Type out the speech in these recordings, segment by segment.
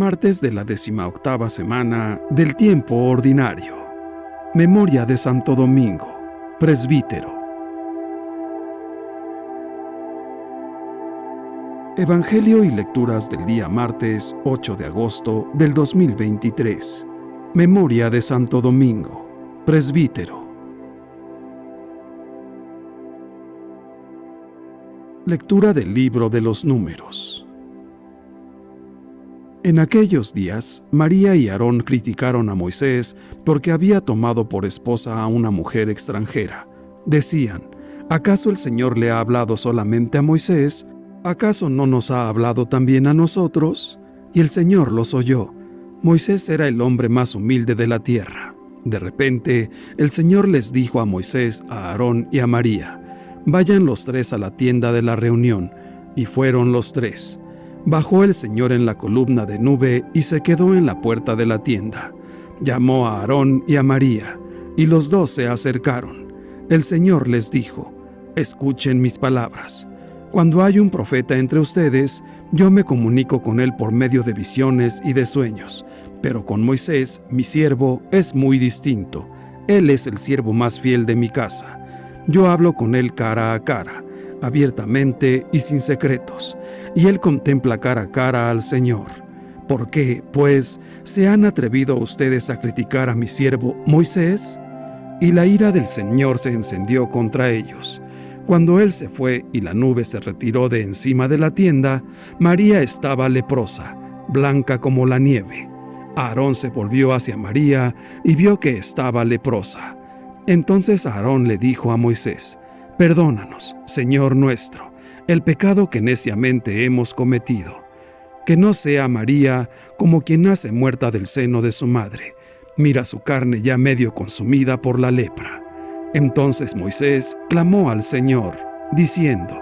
Martes de la 18ª semana del tiempo ordinario. Memoria de Santo Domingo, presbítero. Evangelio y lecturas del día martes 8 de agosto del 2023. Memoria de Santo Domingo, presbítero. Lectura del libro de los Números. En aquellos días, María y Aarón criticaron a Moisés porque había tomado por esposa a una mujer extranjera. Decían: ¿acaso el Señor le ha hablado solamente a Moisés? ¿Acaso no nos ha hablado también a nosotros? Y el Señor los oyó. Moisés era el hombre más humilde de la tierra. De repente, el Señor les dijo a Moisés, a Aarón y a María: vayan los tres a la tienda de la reunión. Y fueron los tres. Bajó el Señor en la columna de nube y se quedó en la puerta de la tienda. Llamó a Aarón y a María, y los dos se acercaron. El Señor les dijo: escuchen mis palabras. Cuando hay un profeta entre ustedes, yo me comunico con él por medio de visiones y de sueños. Pero con Moisés, mi siervo, es muy distinto. Él es el siervo más fiel de mi casa. Yo hablo con él cara a cara, abiertamente y sin secretos, y él contempla cara a cara al Señor. ¿Por qué, pues, se han atrevido ustedes a criticar a mi siervo Moisés? Y la ira del Señor se encendió contra ellos. Cuando él se fue y la nube se retiró de encima de la tienda, María estaba leprosa, blanca como la nieve. Aarón se volvió hacia María y vio que estaba leprosa. Entonces Aarón le dijo a Moisés: perdónanos, Señor nuestro, el pecado que neciamente hemos cometido. Que no sea María como quien nace muerta del seno de su madre. Mira su carne ya medio consumida por la lepra. Entonces Moisés clamó al Señor, diciendo: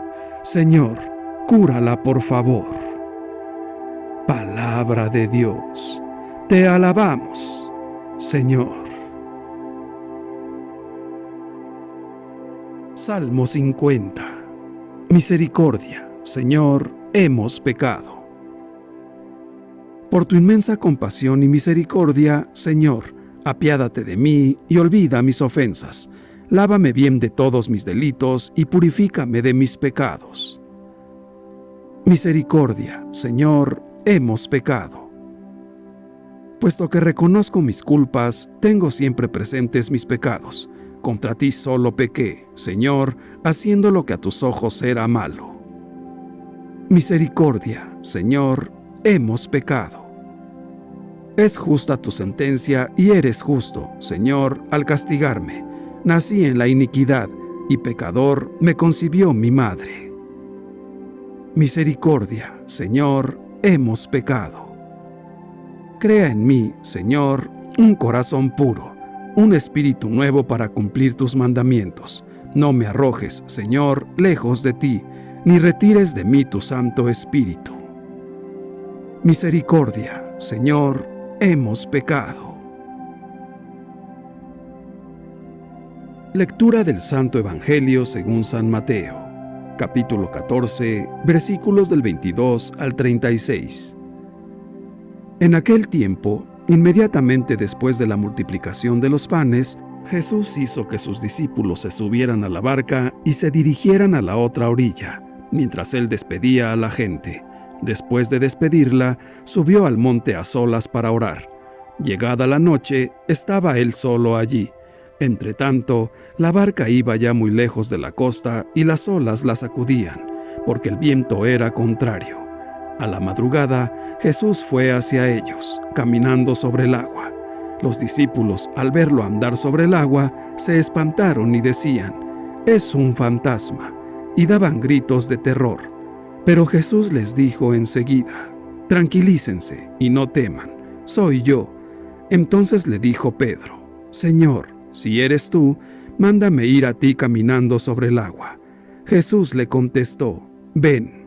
Señor, cúrala por favor. Palabra de Dios. Te alabamos, Señor. Salmo 50. Misericordia, Señor, hemos pecado. Por tu inmensa compasión y misericordia, Señor, apiádate de mí y olvida mis ofensas. Lávame bien de todos mis delitos y purifícame de mis pecados. Misericordia, Señor, hemos pecado. Puesto que reconozco mis culpas, tengo siempre presentes mis pecados. Contra ti solo pequé, Señor, haciendo lo que a tus ojos era malo. Misericordia, Señor, hemos pecado. Es justa tu sentencia y eres justo, Señor, al castigarme. Nací en la iniquidad, y pecador me concibió mi madre. Misericordia, Señor, hemos pecado. Crea en mí, Señor, un corazón puro, un espíritu nuevo para cumplir tus mandamientos. No me arrojes, Señor, lejos de ti, ni retires de mí tu Santo Espíritu. Misericordia, Señor, hemos pecado. Lectura del Santo Evangelio según San Mateo, capítulo 14, versículos del 22 al 36. En aquel tiempo, inmediatamente después de la multiplicación de los panes, Jesús hizo que sus discípulos se subieran a la barca y se dirigieran a la otra orilla, mientras él despedía a la gente. Después de despedirla, subió al monte a solas para orar. Llegada la noche, estaba él solo allí. Entretanto, la barca iba ya muy lejos de la costa y las olas la sacudían, porque el viento era contrario. A la madrugada, Jesús fue hacia ellos, caminando sobre el agua. Los discípulos, al verlo andar sobre el agua, se espantaron y decían: «Es un fantasma», y daban gritos de terror. Pero Jesús les dijo enseguida: «Tranquilícense y no teman, soy yo». Entonces le dijo Pedro: «Señor, si eres tú, mándame ir a ti caminando sobre el agua». Jesús le contestó: «Ven».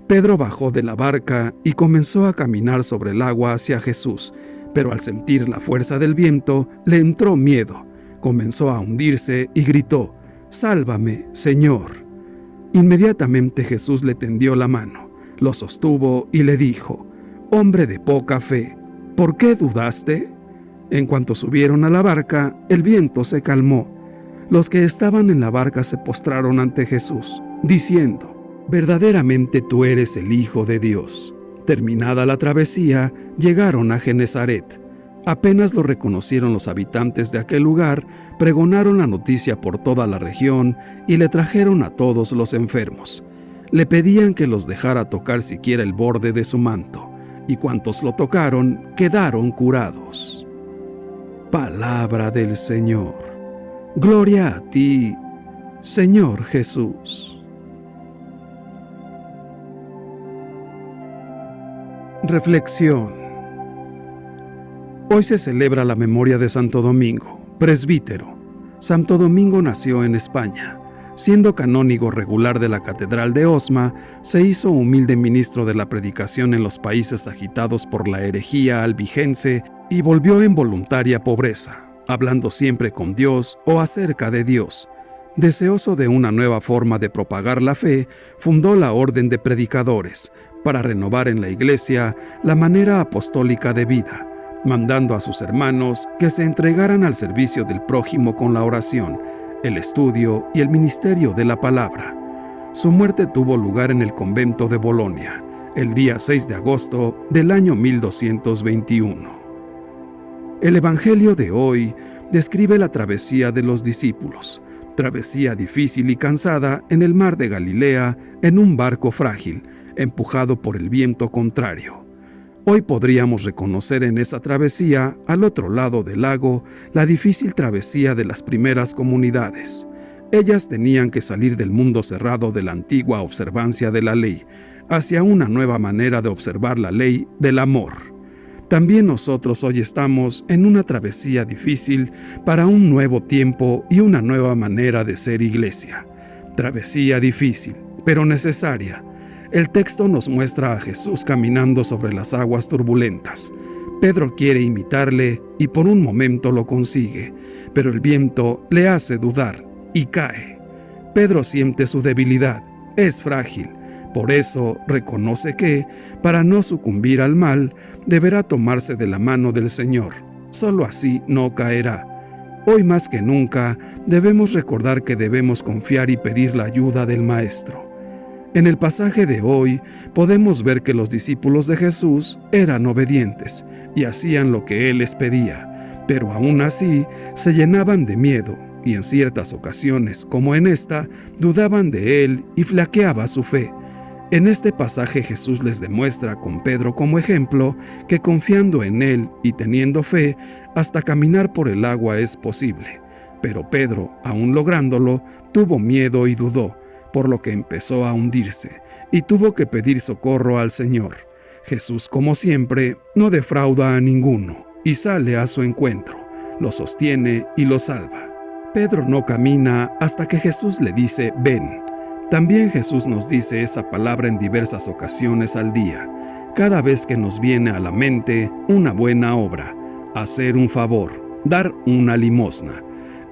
Pedro bajó de la barca y comenzó a caminar sobre el agua hacia Jesús, pero al sentir la fuerza del viento, le entró miedo. Comenzó a hundirse y gritó: «Sálvame, Señor». Inmediatamente Jesús le tendió la mano, lo sostuvo y le dijo: hombre de poca fe, ¿por qué dudaste? En cuanto subieron a la barca, el viento se calmó. Los que estaban en la barca se postraron ante Jesús, diciendo: verdaderamente tú eres el Hijo de Dios. Terminada la travesía, llegaron a Genezaret. Apenas lo reconocieron los habitantes de aquel lugar, pregonaron la noticia por toda la región y le trajeron a todos los enfermos. Le pedían que los dejara tocar siquiera el borde de su manto, y cuantos lo tocaron quedaron curados. Palabra del Señor. Gloria a ti, Señor Jesús. Reflexión. Hoy se celebra la memoria de Santo Domingo, presbítero. Santo Domingo nació en España. Siendo canónigo regular de la Catedral de Osma, se hizo humilde ministro de la predicación en los países agitados por la herejía albigense y volvió en voluntaria pobreza, hablando siempre con Dios o acerca de Dios. Deseoso de una nueva forma de propagar la fe, fundó la Orden de Predicadores, para renovar en la Iglesia la manera apostólica de vida, mandando a sus hermanos que se entregaran al servicio del prójimo con la oración, el estudio y el ministerio de la palabra. Su muerte tuvo lugar en el convento de Bolonia, el día 6 de agosto del año 1221. El Evangelio de hoy describe la travesía de los discípulos, travesía difícil y cansada en el mar de Galilea en un barco frágil, empujado por el viento contrario. Hoy podríamos reconocer en esa travesía, al otro lado del lago, la difícil travesía de las primeras comunidades. Ellas tenían que salir del mundo cerrado de la antigua observancia de la ley, hacia una nueva manera de observar la ley del amor. También nosotros hoy estamos en una travesía difícil para un nuevo tiempo y una nueva manera de ser iglesia. Travesía difícil, pero necesaria. El texto nos muestra a Jesús caminando sobre las aguas turbulentas. Pedro quiere imitarle y por un momento lo consigue, pero el viento le hace dudar y cae. Pedro siente su debilidad, es frágil. Por eso reconoce que, para no sucumbir al mal, deberá tomarse de la mano del Señor. Solo así no caerá. Hoy más que nunca, debemos recordar que debemos confiar y pedir la ayuda del Maestro. En el pasaje de hoy podemos ver que los discípulos de Jesús eran obedientes y hacían lo que Él les pedía, pero aún así se llenaban de miedo y en ciertas ocasiones, como en esta, dudaban de Él y flaqueaba su fe. En este pasaje Jesús les demuestra con Pedro como ejemplo que confiando en Él y teniendo fe, hasta caminar por el agua es posible. Pero Pedro, aún lográndolo, tuvo miedo y dudó, por lo que empezó a hundirse, y tuvo que pedir socorro al Señor. Jesús, como siempre, no defrauda a ninguno, y sale a su encuentro, lo sostiene y lo salva. Pedro no camina hasta que Jesús le dice, ven. También Jesús nos dice esa palabra en diversas ocasiones al día, cada vez que nos viene a la mente una buena obra, hacer un favor, dar una limosna.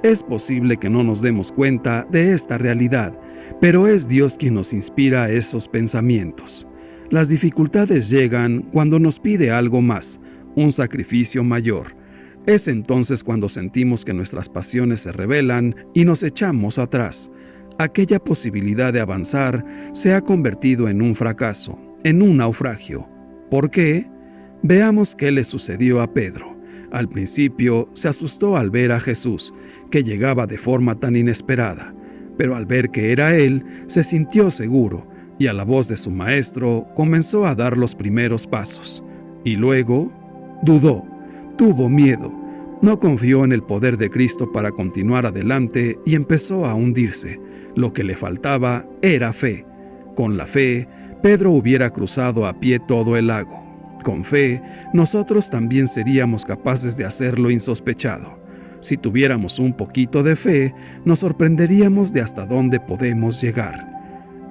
Es posible que no nos demos cuenta de esta realidad, pero es Dios quien nos inspira esos pensamientos. Las dificultades llegan cuando nos pide algo más, un sacrificio mayor. Es entonces cuando sentimos que nuestras pasiones se rebelan y nos echamos atrás. Aquella posibilidad de avanzar se ha convertido en un fracaso, en un naufragio. ¿Por qué? Veamos qué le sucedió a Pedro. Al principio se asustó al ver a Jesús, que llegaba de forma tan inesperada. Pero al ver que era Él, se sintió seguro, y a la voz de su maestro comenzó a dar los primeros pasos. Y luego, dudó, tuvo miedo, no confió en el poder de Cristo para continuar adelante y empezó a hundirse. Lo que le faltaba era fe. Con la fe, Pedro hubiera cruzado a pie todo el lago. Con fe, nosotros también seríamos capaces de hacer lo insospechado. Si tuviéramos un poquito de fe, nos sorprenderíamos de hasta dónde podemos llegar.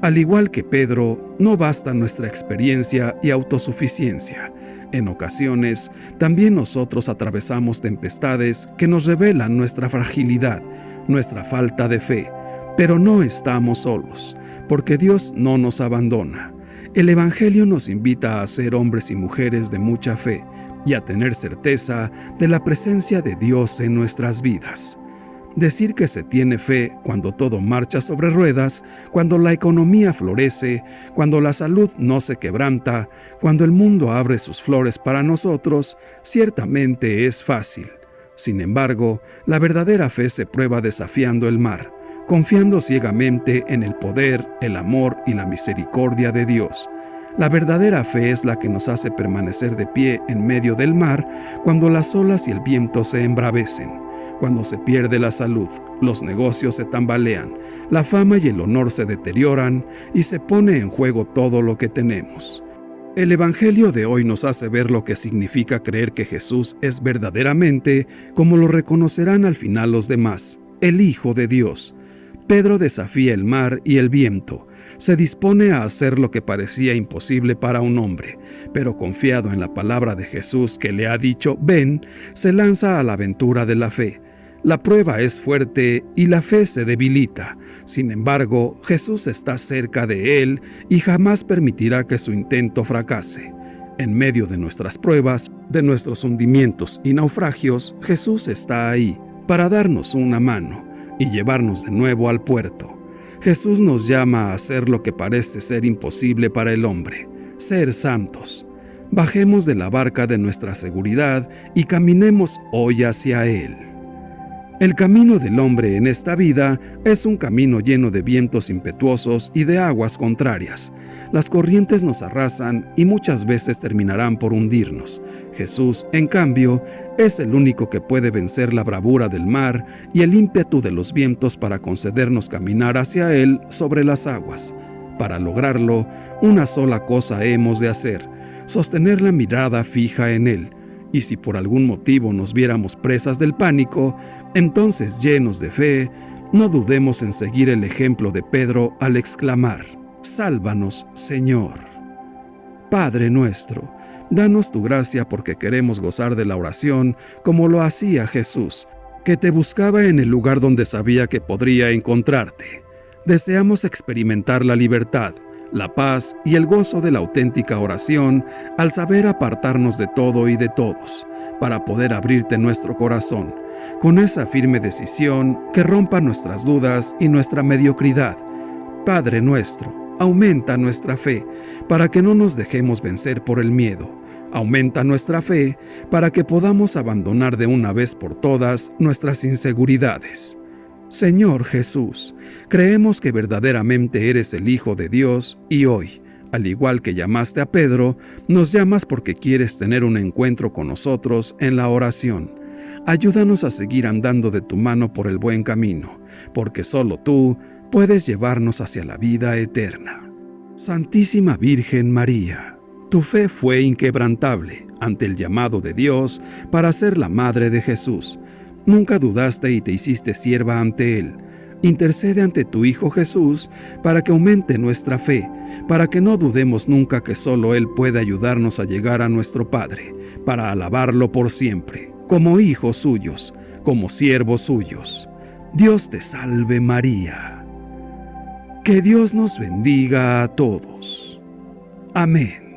Al igual que Pedro, no basta nuestra experiencia y autosuficiencia. En ocasiones, también nosotros atravesamos tempestades que nos revelan nuestra fragilidad, nuestra falta de fe. Pero no estamos solos, porque Dios no nos abandona. El Evangelio nos invita a ser hombres y mujeres de mucha fe y a tener certeza de la presencia de Dios en nuestras vidas. Decir que se tiene fe cuando todo marcha sobre ruedas, cuando la economía florece, cuando la salud no se quebranta, cuando el mundo abre sus flores para nosotros, ciertamente es fácil. Sin embargo, la verdadera fe se prueba desafiando el mar, confiando ciegamente en el poder, el amor y la misericordia de Dios. La verdadera fe es la que nos hace permanecer de pie en medio del mar cuando las olas y el viento se embravecen. Cuando se pierde la salud, los negocios se tambalean, la fama y el honor se deterioran y se pone en juego todo lo que tenemos. El Evangelio de hoy nos hace ver lo que significa creer que Jesús es verdaderamente, como lo reconocerán al final los demás, el Hijo de Dios. Pedro desafía el mar y el viento. Se dispone a hacer lo que parecía imposible para un hombre, pero confiado en la palabra de Jesús que le ha dicho, ven, se lanza a la aventura de la fe. La prueba es fuerte y la fe se debilita. Sin embargo, Jesús está cerca de él y jamás permitirá que su intento fracase. En medio de nuestras pruebas, de nuestros hundimientos y naufragios, Jesús está ahí para darnos una mano y llevarnos de nuevo al puerto. Jesús nos llama a hacer lo que parece ser imposible para el hombre, ser santos. Bajemos de la barca de nuestra seguridad y caminemos hoy hacia Él. El camino del hombre en esta vida es un camino lleno de vientos impetuosos y de aguas contrarias. Las corrientes nos arrasan y muchas veces terminarán por hundirnos. Jesús, en cambio, es el único que puede vencer la bravura del mar y el ímpetu de los vientos para concedernos caminar hacia Él sobre las aguas. Para lograrlo, una sola cosa hemos de hacer: sostener la mirada fija en Él. Y si por algún motivo nos viéramos presas del pánico, entonces, llenos de fe, no dudemos en seguir el ejemplo de Pedro al exclamar: «Sálvanos, Señor». Padre nuestro, danos tu gracia porque queremos gozar de la oración como lo hacía Jesús, que te buscaba en el lugar donde sabía que podría encontrarte. Deseamos experimentar la libertad, la paz y el gozo de la auténtica oración al saber apartarnos de todo y de todos, para poder abrirte nuestro corazón, con esa firme decisión que rompa nuestras dudas y nuestra mediocridad. Padre nuestro, aumenta nuestra fe para que no nos dejemos vencer por el miedo. Aumenta nuestra fe para que podamos abandonar de una vez por todas nuestras inseguridades. Señor Jesús, creemos que verdaderamente eres el Hijo de Dios y hoy, al igual que llamaste a Pedro, nos llamas porque quieres tener un encuentro con nosotros en la oración. Ayúdanos a seguir andando de tu mano por el buen camino, porque solo tú puedes llevarnos hacia la vida eterna. Santísima Virgen María, tu fe fue inquebrantable ante el llamado de Dios para ser la madre de Jesús. Nunca dudaste y te hiciste sierva ante Él. Intercede ante tu Hijo Jesús para que aumente nuestra fe, para que no dudemos nunca que solo Él puede ayudarnos a llegar a nuestro Padre, para alabarlo por siempre, como hijos suyos, como siervos suyos. Dios te salve María. Que Dios nos bendiga a todos. Amén.